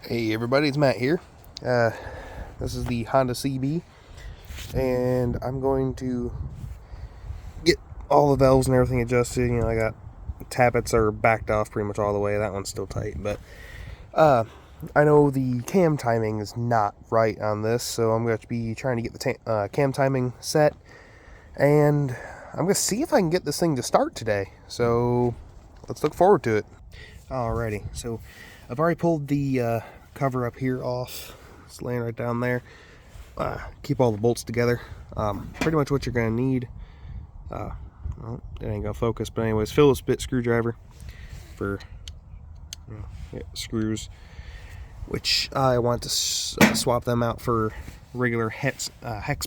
Hey everybody, it's Matt here. This is the Honda CB, and I'm going to get all the valves and everything adjusted. I got tappets are backed off pretty much all the way. That one's still tight, but I know the cam timing is not right on this, so I'm going to be trying to get the cam timing set, and I'm going to see if I can get this thing to start today. So let's look forward to it. Alrighty, so I've already pulled the cover up here off. It's laying right down there. Keep all the bolts together. Pretty much what you're going to need. Well, it ain't going to focus, but anyways, Phillips bit screwdriver for screws, which I want to swap them out for regular hex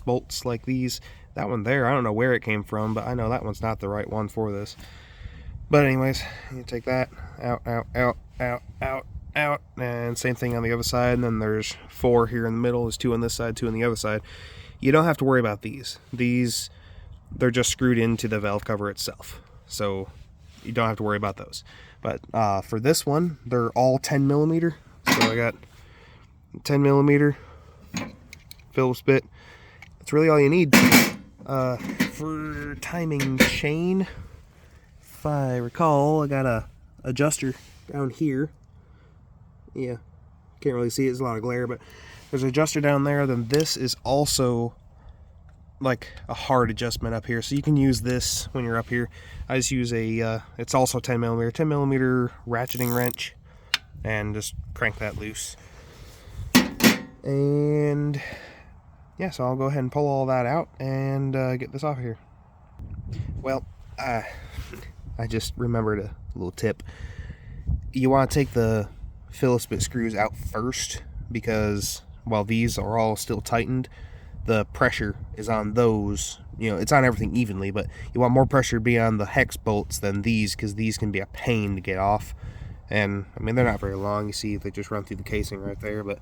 bolts like these. That one there, I don't know where it came from, but I know that one's not the right one for this. But anyways, you take that out, and same thing on the other side. And then there's 4 here in the middle. There's 2 on this side, 2 on the other side. You don't have to worry about these. They're just screwed into the valve cover itself, so you don't have to worry about those. But for this one, they're all 10 millimeter. So I got 10 millimeter Phillips bit. That's really all you need. For timing chain, if I recall, I got a adjuster down here. Yeah, can't really see it, there's a lot of glare, but there's an adjuster down there. Then this is also like a hard adjustment up here, so you can use this when you're up here. I just use it's also 10 millimeter ratcheting wrench, and just crank that loose. And yeah, so I'll go ahead and pull all that out and get this off of here. Well, I just remembered a little tip. You want to take the Phillips bit screws out first, because while these are all still tightened, the pressure is on those. It's on everything evenly, but you want more pressure to be on the hex bolts than these, because these can be a pain to get off. And I mean, they're not very long. You see, they just run through the casing right there. But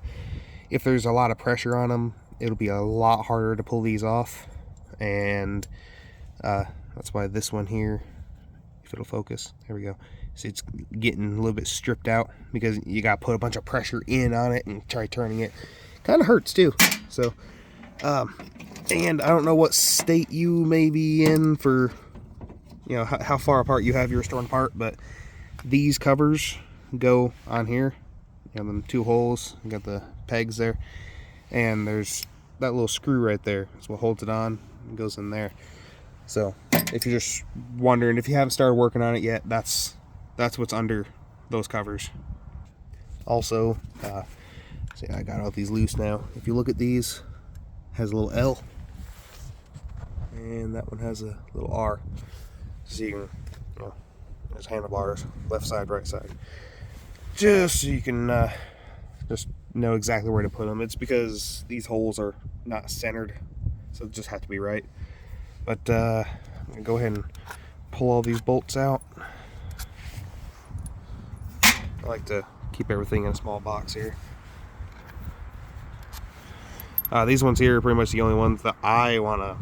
if there's a lot of pressure on them, it'll be a lot harder to pull these off. And that's why this one here, if it'll focus, there we go. See, it's getting a little bit stripped out because you got to put a bunch of pressure in on it and try turning it. Kind of hurts too. So, and I don't know what state you may be in for, how far apart you have your storm apart, but these covers go on here. Them 2 holes. You got the pegs there, and there's that little screw right there. That's what holds it on. It goes in there. So, if you're just wondering, if you haven't started working on it yet, that's what's under those covers. Also, see, I got all these loose now. If you look at these, it has a little L, and that one has a little R. So you can, there's handlebars, left side, right side, just so you can just know exactly where to put them. It's because these holes are not centered, so they just have to be right. But I'm gonna go ahead and pull all these bolts out. I like to keep everything in a small box here. These ones here are pretty much the only ones that I want to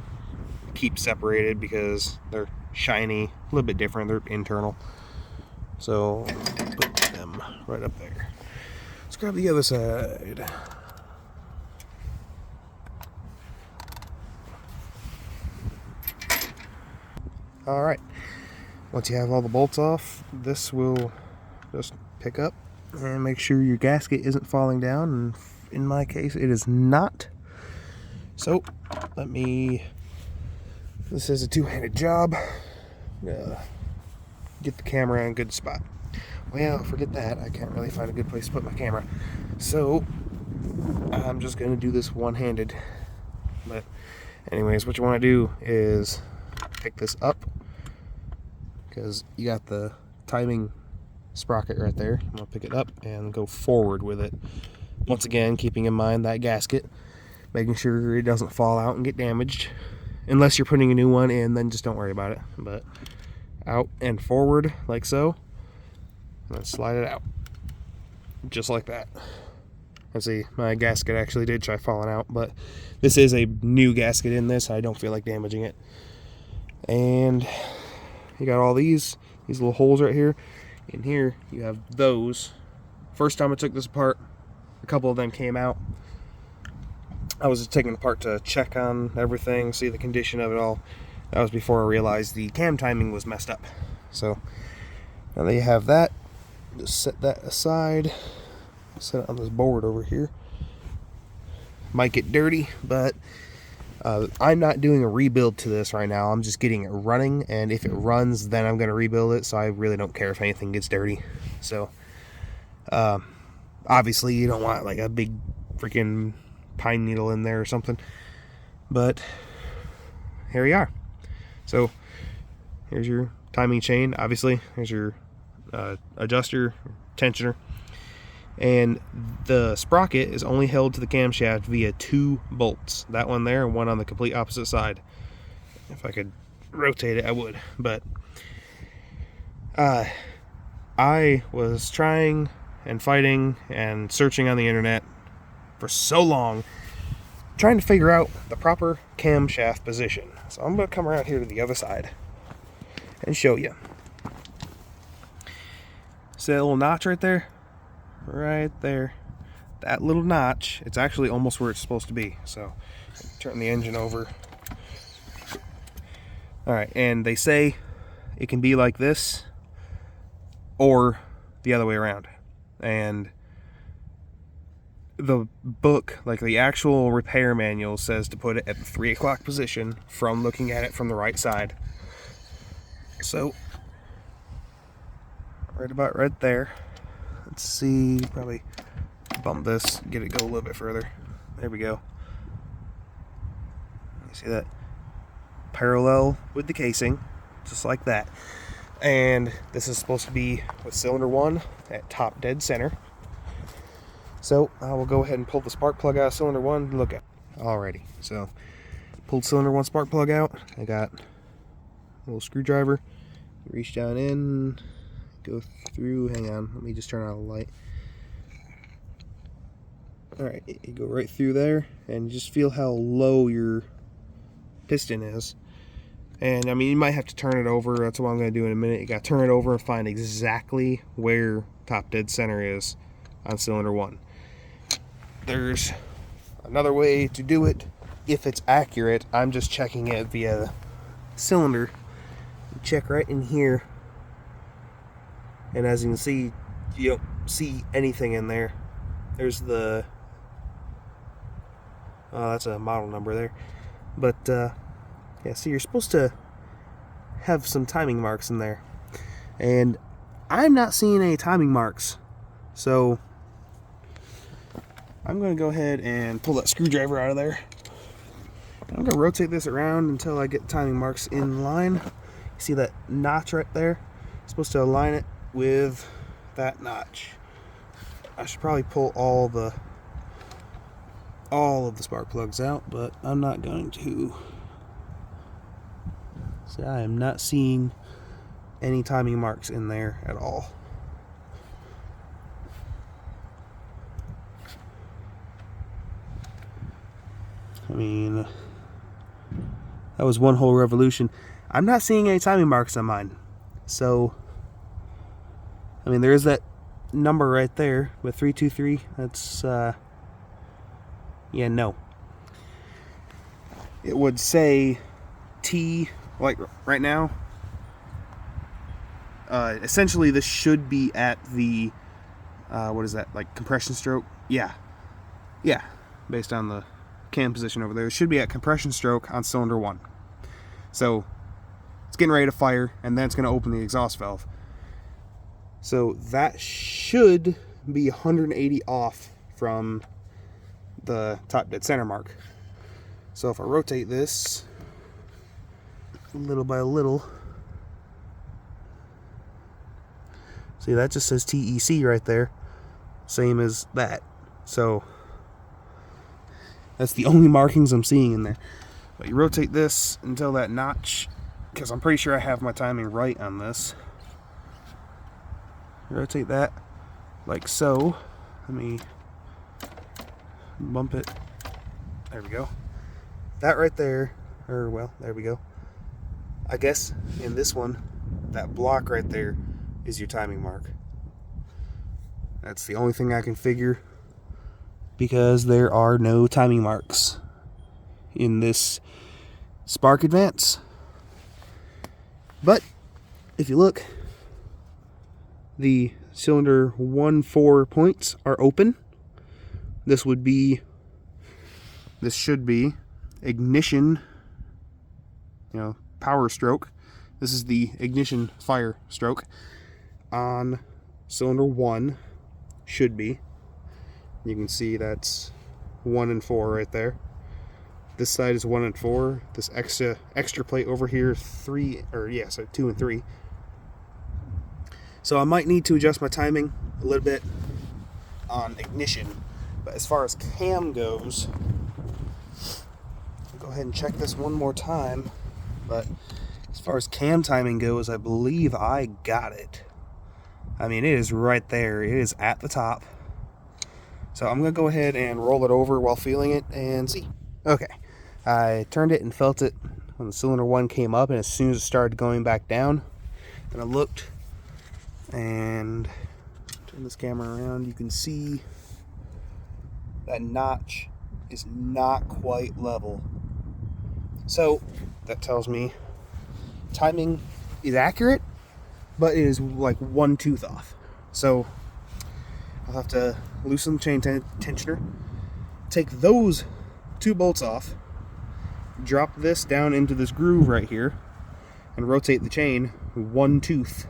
keep separated because they're shiny, a little bit different. They're internal. So put them right up there. Let's grab the other side. Alright, once you have all the bolts off, this will just pick up and make sure your gasket isn't falling down, and in my case it is not. So this is a 2-handed job. Get the camera in a good spot. Well, forget that, I can't really find a good place to put my camera, so I'm just gonna do this one-handed. But anyways, what you want to do is pick this up, because you got the timing sprocket right there. I'm gonna pick it up and go forward with it, once again keeping in mind that gasket, making sure it doesn't fall out and get damaged. Unless you're putting a new one in, then just don't worry about it. But out and forward like so, and then slide it out just like that. And see, my gasket actually did try falling out, but this is a new gasket in this. I don't feel like damaging it. And you got all these little holes right here. In here you have those. First time I took this apart, a couple of them came out. I was just taking it apart to check on everything, see the condition of it all. That was before I realized the cam timing was messed up. So now that you have that, just set that aside. Set it on this board over here. Might get dirty, but I'm not doing a rebuild to this right now. I'm just getting it running, and if it runs, then I'm going to rebuild it. So I really don't care if anything gets dirty. So obviously you don't want like a big freaking pine needle in there or something, but here we are. So here's your timing chain. Obviously here's your adjuster, tensioner, and the sprocket is only held to the camshaft via 2 bolts. That one there and one on the complete opposite side. If I could rotate it, I would, but I was trying and fighting and searching on the internet for so long, trying to figure out the proper camshaft position. So I'm going to come around here to the other side and show you. See that little notch right there? Right there. That little notch, it's actually almost where it's supposed to be. So turn the engine over. Alright, and they say it can be like this or the other way around. And the book, like the actual repair manual, says to put it at the 3 o'clock position from looking at it from the right side. So right about right there. Let's see, probably bump this, get it go a little bit further. There we go. You see that? Parallel with the casing, just like that. And this is supposed to be with cylinder 1 at top dead center. So I will go ahead and pull the spark plug out of cylinder 1 and look at it. Alrighty, so pulled cylinder 1 spark plug out. I got a little screwdriver. Reach down in, go through. Hang on, let me just turn on the light. Alright, you go right through there and just feel how low your piston is. And I mean, you might have to turn it over. That's what I'm going to do in a minute. You got to turn it over and find exactly where top dead center is on cylinder 1. There's another way to do it if it's accurate. I'm just checking it via the cylinder. You check right in here, and as you can see, you don't see anything in there. There's the that's a model number there, but yeah, see, you're supposed to have some timing marks in there, and I'm not seeing any timing marks. So I'm going to go ahead and pull that screwdriver out of there. I'm going to rotate this around until I get timing marks in line. You see that notch right there? I'm supposed to align it with that notch. I should probably pull all of the spark plugs out, but I'm not going to. See, I am not seeing any timing marks in there at all. I mean, that was one whole revolution. I'm not seeing any timing marks on mine. So, I mean, there is that number right there with 323. That's, yeah, no. It would say T, like right now. Essentially, this should be at the, what is that, like compression stroke? Yeah. Yeah, based on the cam position over there. It should be at compression stroke on cylinder 1. So it's getting ready to fire, and then it's going to open the exhaust valve. So that should be 180 off from the top dead center mark. So if I rotate this little by little, see, that just says TEC right there, same as that. So that's the only markings I'm seeing in there. But you rotate this until that notch, because I'm pretty sure I have my timing right on this. Rotate that like so. Let me bump it. There we go. That right there, or well, there we go. I guess in this one, that block right there is your timing mark. That's the only thing I can figure. because there are no timing marks in this Spark Advance. But if you look, the cylinder 1-4 points are open. This should be ignition, power stroke. This is the ignition fire stroke on cylinder 1, should be. You can see that's 1 and 4 right there. This side is 1 and 4. This extra plate over here, 2 and 3. So I might need to adjust my timing a little bit on ignition. But as far as cam goes, I'll go ahead and check this one more time. But as far as cam timing goes, I believe I got it. I mean, it is right there. It is at the top. So I'm going to go ahead and roll it over while feeling it and see. Okay. I turned it and felt it when the cylinder 1 came up, and as soon as it started going back down, and I looked and turn this camera around, you can see that notch is not quite level. So that tells me timing is accurate, but it is like 1 tooth off. So I'll have to loosen the chain tensioner, take those 2 bolts off, drop this down into this groove right here, and rotate the chain 1 tooth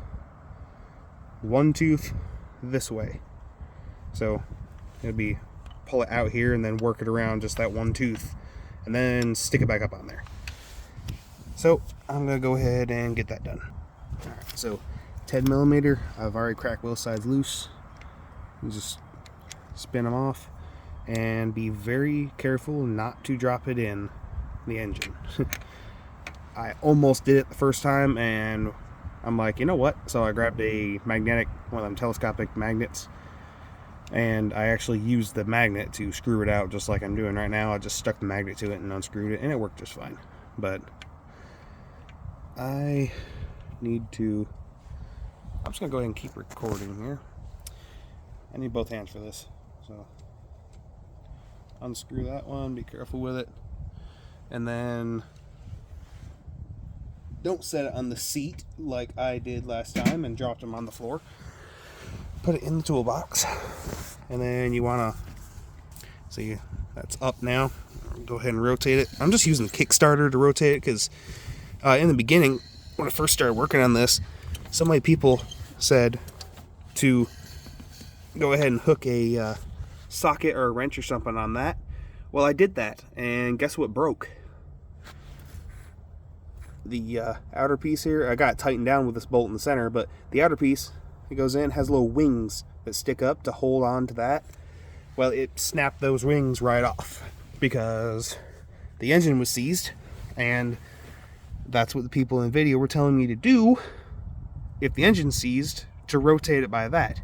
this way. So it'll be pull it out here and then work it around just that 1 tooth, and then stick it back up on there. So I'm gonna go ahead and get that done. All right, so 10mm, I've already cracked both sides loose. You just spin them off and be very careful not to drop it in the engine. I almost did it the first time, and I'm like, you know what? So I grabbed a magnetic, one of them telescopic magnets, and I actually used the magnet to screw it out just like I'm doing right now. I just stuck the magnet to it and unscrewed it, and it worked just fine. But I'm just gonna go ahead and keep recording here. I need both hands for this, so unscrew that one, be careful with it, and then don't set it on the seat like I did last time and dropped them on the floor. Put it in the toolbox, and then you want to see that's up now. Go ahead and rotate it. I'm just using the Kickstarter to rotate it because in the beginning, when I first started working on this, so many people said to go ahead and hook a socket or a wrench or something on that. Well, I did that, and guess what broke? The outer piece here, I got it tightened down with this bolt in the center, but the outer piece, it goes in, has little wings that stick up to hold on to that. Well, it snapped those wings right off because the engine was seized, and that's what the people in the video were telling me to do if the engine's seized, to rotate it by that.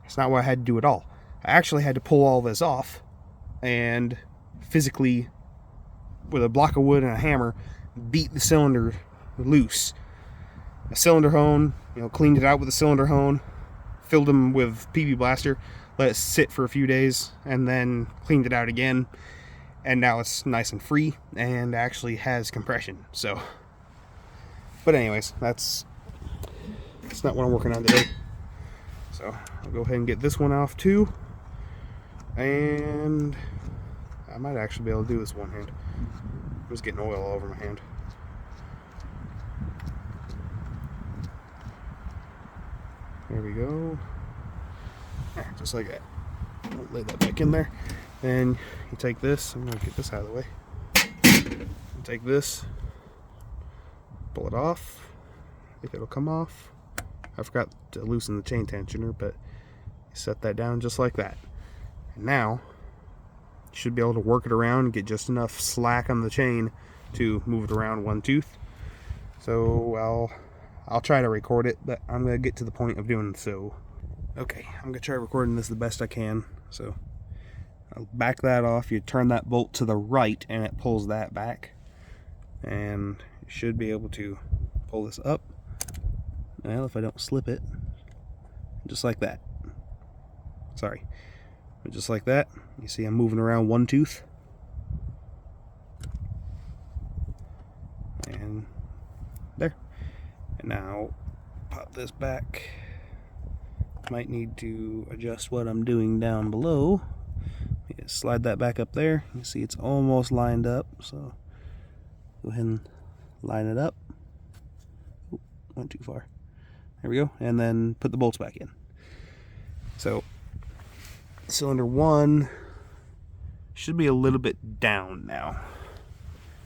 It's not what I had to do at all. I actually had to pull all this off and physically, with a block of wood and a hammer, beat the cylinder loose. A cylinder hone, cleaned it out with a cylinder hone, filled them with PB Blaster, let it sit for a few days, and then cleaned it out again. And now it's nice and free and actually has compression. So, but anyways, that's not what I'm working on today. So I'll go ahead and get this one off too, and I might actually be able to do this one hand. I was getting oil all over my hand. There we go. Just like that. I'll lay that back in there. Then you take this. I'm going to get this out of the way. You take this, pull it off. If it'll come off. I forgot to loosen the chain tensioner, but you set that down just like that. And now you should be able to work it around and get just enough slack on the chain to move it around 1 tooth. So I'll try to record it, but I'm going to get to the point of doing so. Okay, I'm going to try recording this the best I can. So I'll back that off. You turn that bolt to the right and it pulls that back. And you should be able to pull this up. Well, if I don't slip it, just like that. Sorry. But just like that, you see I'm moving around one tooth. And there. And now pop this back. Might need to adjust what I'm doing down below. Slide that back up there. You see it's almost lined up, so go ahead and line it up. Oop, went too far. There we go. And then put the bolts back in. So cylinder 1 should be a little bit down now.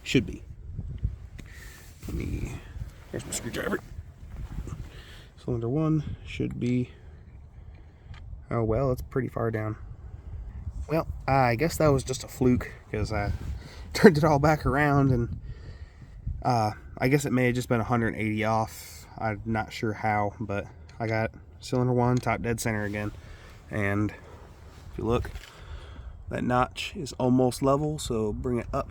Should be. Here's my screwdriver. Cylinder 1 should be, oh well, it's pretty far down. Well, I guess that was just a fluke, because I turned it all back around, and I guess it may have just been 180 off. I'm not sure how, but I got cylinder 1 top dead center again. And if you look, that notch is almost level, so bring it up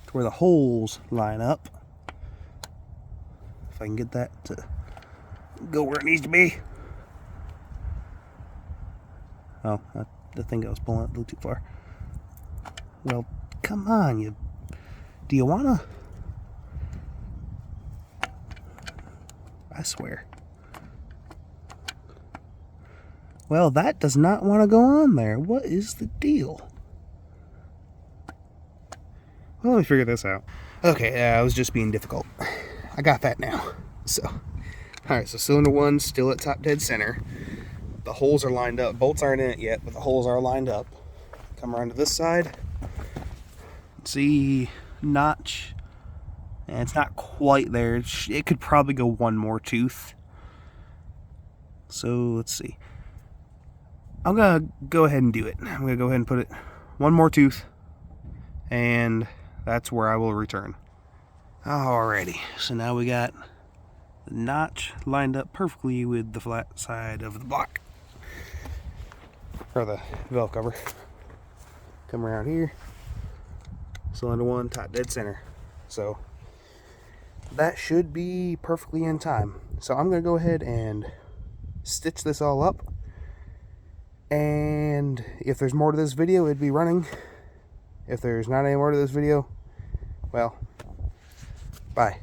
to where the holes line up. If I can get that to go where it needs to be. Oh, I think I was pulling it a little too far. Well, come on, do you wanna? I swear. Well, that does not want to go on there. What is the deal? Well, let me figure this out. Okay, I was just being difficult. I got that now. So, alright, so cylinder 1 still at top dead center. The holes are lined up. Bolts aren't in it yet, but the holes are lined up. Come around to this side. See, notch. And it's not quite there. It could probably go one more tooth. So, let's see. I'm going to go ahead and do it. I'm going to go ahead and put it one more tooth. And that's where I will return. Alrighty. So now we got the notch lined up perfectly with the flat side of the block. Or the valve cover. Come around here. Cylinder 1, top dead center. So that should be perfectly in time. So I'm going to go ahead and stitch this all up. And if there's more to this video, it'd be running. If there's not any more to this video, well, bye.